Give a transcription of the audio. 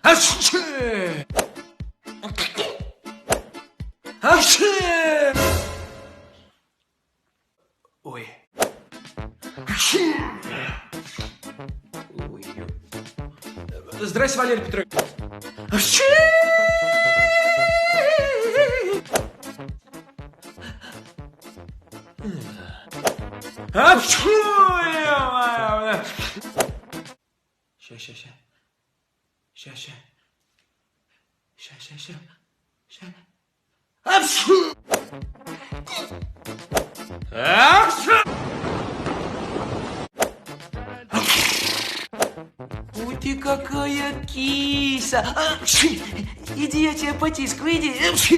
Апчхи! Апчхи! Ой. Апчхи! Ой. Здрасте, Валерий Петрович. Апчхи! Апчхи! Ща. Апчхи! Апчхи! Ой, ты какая киса! Апчхи! Иди, я тебя потискаю, иди! Апчхи!